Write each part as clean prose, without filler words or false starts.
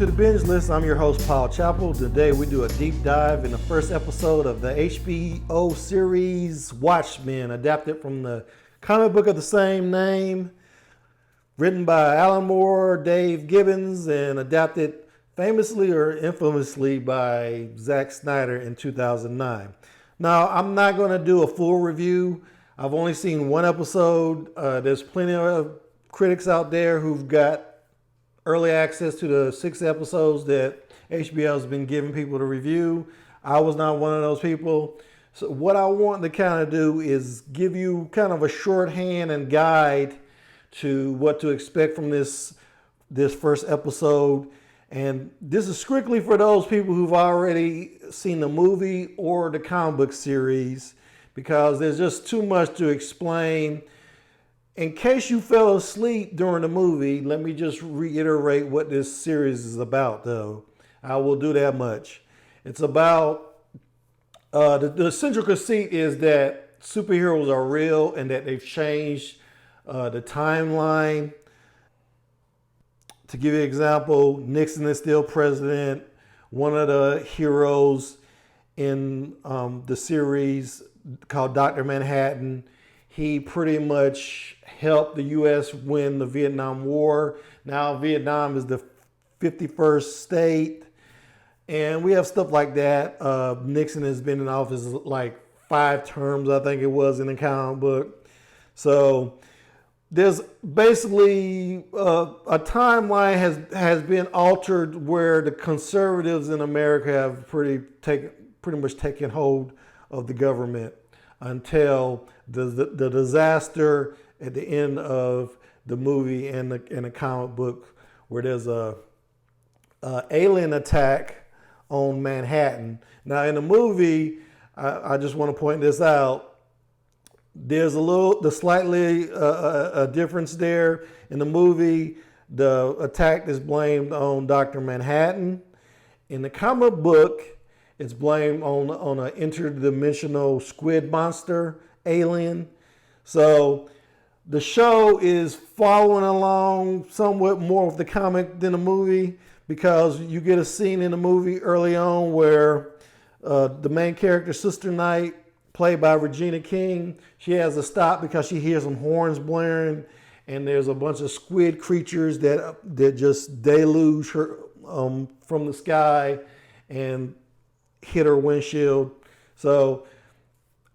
to the Binge List. I'm your host, Paul Chappell. Today we do a deep dive in the first episode of the HBO series Watchmen, adapted from the comic book of the same name, written by Alan Moore, Dave Gibbons, and adapted famously or infamously by Zack Snyder in 2009. Now, I'm not going to do a full review. I've only seen one episode. There's plenty of critics out there who've got early access to the 6 episodes that HBO has been giving people to review. I was not one of those people. So what I want to kind of do is give you kind of a shorthand and guide to what to expect from this first episode. And this is strictly for those people who've already seen the movie or the comic book series, because there's just too much to explain. In case you fell asleep during the movie, let me just reiterate what this series is about, though. I will do that much. It's about, the central conceit is that superheroes are real and that they've changed the timeline. To give you an example, Nixon is still president. One of the heroes in the series called Dr. Manhattan, he pretty much helped the U.S. win the Vietnam War. Now Vietnam is the 51st state. And we have stuff like that. Nixon has been in office like 5 terms, I think it was, in the comic book. So there's basically a timeline has been altered where the conservatives in America have pretty much taken hold of the government until the disaster at the end of the movie and the comic book, where there's a alien attack on Manhattan. Now in the movie, I just want to point this out. There's a slightly a difference there. In the movie, the attack is blamed on Dr. Manhattan. In the comic book, it's blamed on an interdimensional squid monster alien. So the show is following along somewhat more of the comic than the movie, because you get a scene in the movie early on where the main character, Sister Night, played by Regina King, she has to stop because she hears some horns blaring, and there's a bunch of squid creatures that just deluge her from the sky and hit her windshield. So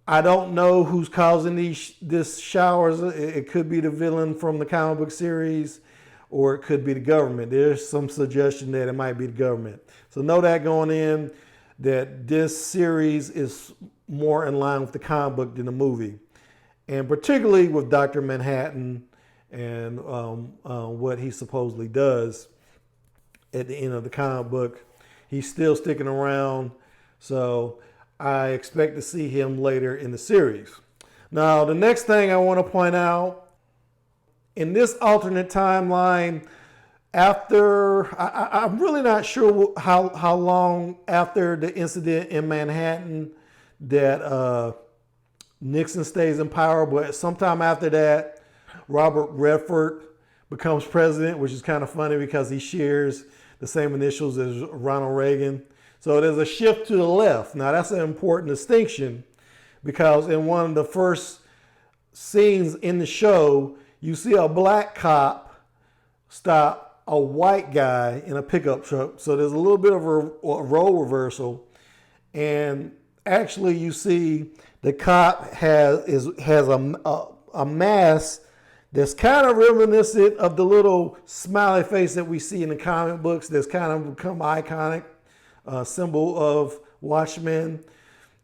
I don't know who's causing this showers. It could be the villain from the comic book series, or it could be the government. There's some suggestion that it might be the government. So know that going in, that this series is more in line with the comic book than the movie. And particularly with Dr. Manhattan and what he supposedly does at the end of the comic book. He's still sticking around, so I expect to see him later in the series. Now, the next thing I want to point out, in this alternate timeline, I'm really not sure how long after the incident in Manhattan that Nixon stays in power, but sometime after that, Robert Redford becomes president, which is kind of funny because he shares the same initials as Ronald Reagan. So there's a shift to the left. Now that's an important distinction, because in one of the first scenes in the show, you see a black cop stop a white guy in a pickup truck. So there's a little bit of a role reversal. And actually you see the cop has a mask that's kind of reminiscent of the little smiley face that we see in the comic books that's kind of become iconic. Symbol of Watchmen.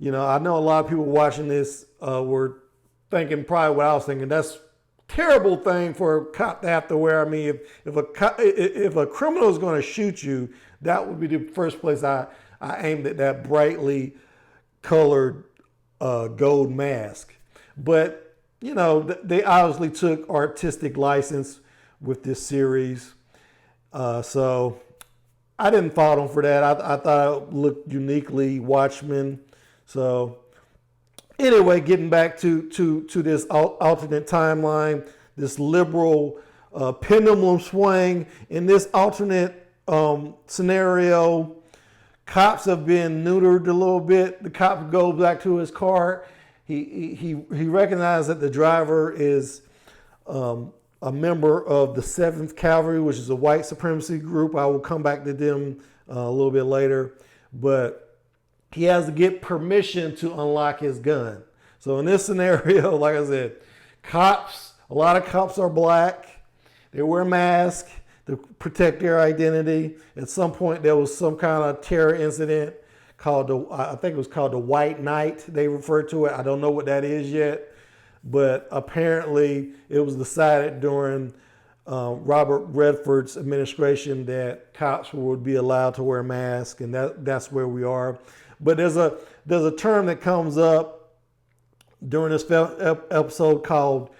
You know, I know a lot of people watching this were thinking probably what I was thinking. That's a terrible thing for a cop to have to wear. I mean, if a criminal is going to shoot you, that would be the first place I aimed at, that brightly colored gold mask. But, you know, they obviously took artistic license with this series. So I didn't fault them for that. I thought it looked uniquely Watchmen. So anyway, getting back to this alternate timeline, this liberal pendulum swing. In this alternate scenario. Cops have been neutered a little bit. The cop goes back to his car. He recognized that the driver is a member of the 7th Cavalry, which is a white supremacy group. I will come back to them a little bit later. But he has to get permission to unlock his gun. So in this scenario, like I said, a lot of cops are black. They wear masks to protect their identity. At some point, there was some kind of terror incident called I think it was called the White Night. They refer to it. I don't know what that is yet, but apparently it was decided during Robert Redford's administration that cops would be allowed to wear masks, and that's where we are. But there's a term that comes up during this episode called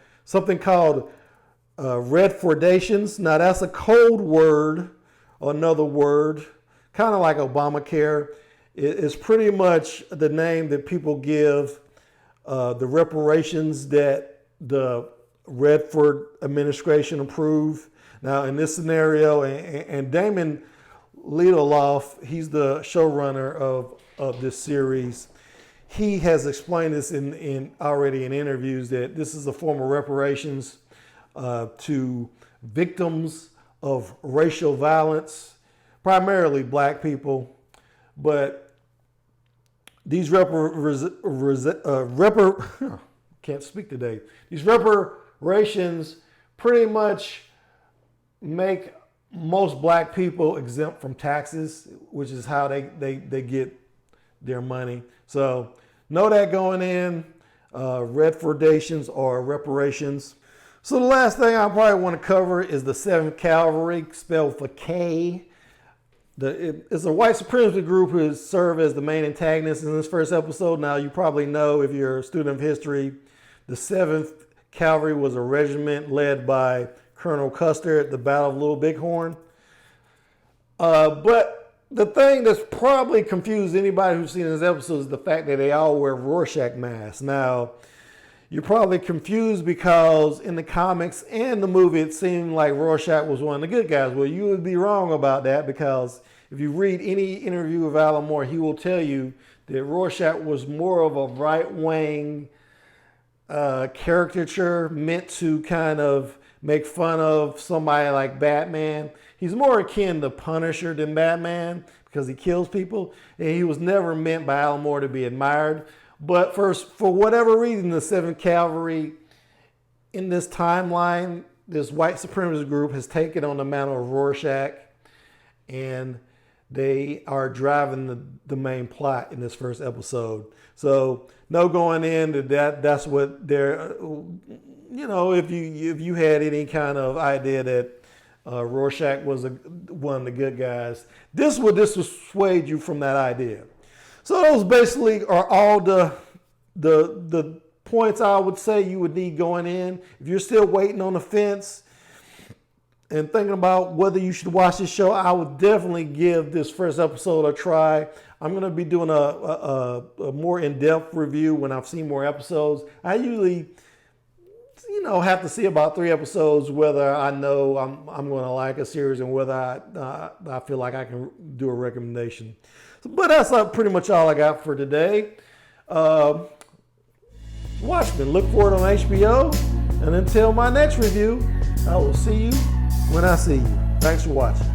Redfordations. Now that's a code word, another word, kind of like Obamacare. It's pretty much the name that people give the reparations that the Redford administration approved. Now in this scenario, and Damon Lindelof, he's the showrunner of this series. He has explained this already in interviews that this is a form of reparations to victims of racial violence, primarily black people. But these can't speak today. These reparations pretty much make most black people exempt from taxes, which is how they get their money. So know that going in, Redfordations or reparations. So the last thing I probably want to cover is the 7th Cavalry, spelled for K. It's a white supremacy group who has served as the main antagonist in this first episode. Now, you probably know, if you're a student of history, the 7th Cavalry was a regiment led by Colonel Custer at the Battle of Little Bighorn. But the thing that's probably confused anybody who's seen this episode is the fact that they all wear Rorschach masks. Now, you're probably confused because in the comics and the movie, it seemed like Rorschach was one of the good guys. Well, you would be wrong about that, because if you read any interview with Alan Moore, he will tell you that Rorschach was more of a right-wing caricature meant to kind of make fun of somebody like Batman. He's more akin to Punisher than Batman because he kills people, and he was never meant by Alan Moore to be admired. But for whatever reason, the 7th Cavalry in this timeline, this white supremacist group has taken on the mantle of Rorschach, and they are driving the main plot in this first episode. So no going in that's what they're, if you had any kind of idea that Rorschach was one of the good guys, this would dissuade you from that idea. So those basically are all the points I would say you would need going in. If you're still waiting on the fence and thinking about whether you should watch this show, I would definitely give this first episode a try. I'm going to be doing a more in-depth review when I've seen more episodes. I usually, have to see about 3 episodes whether I know I'm going to like a series and whether I feel like I can do a recommendation. But that's pretty much all I got for today. Watchmen, look for it on HBO. And until my next review, I will see you when I see you. Thanks for watching.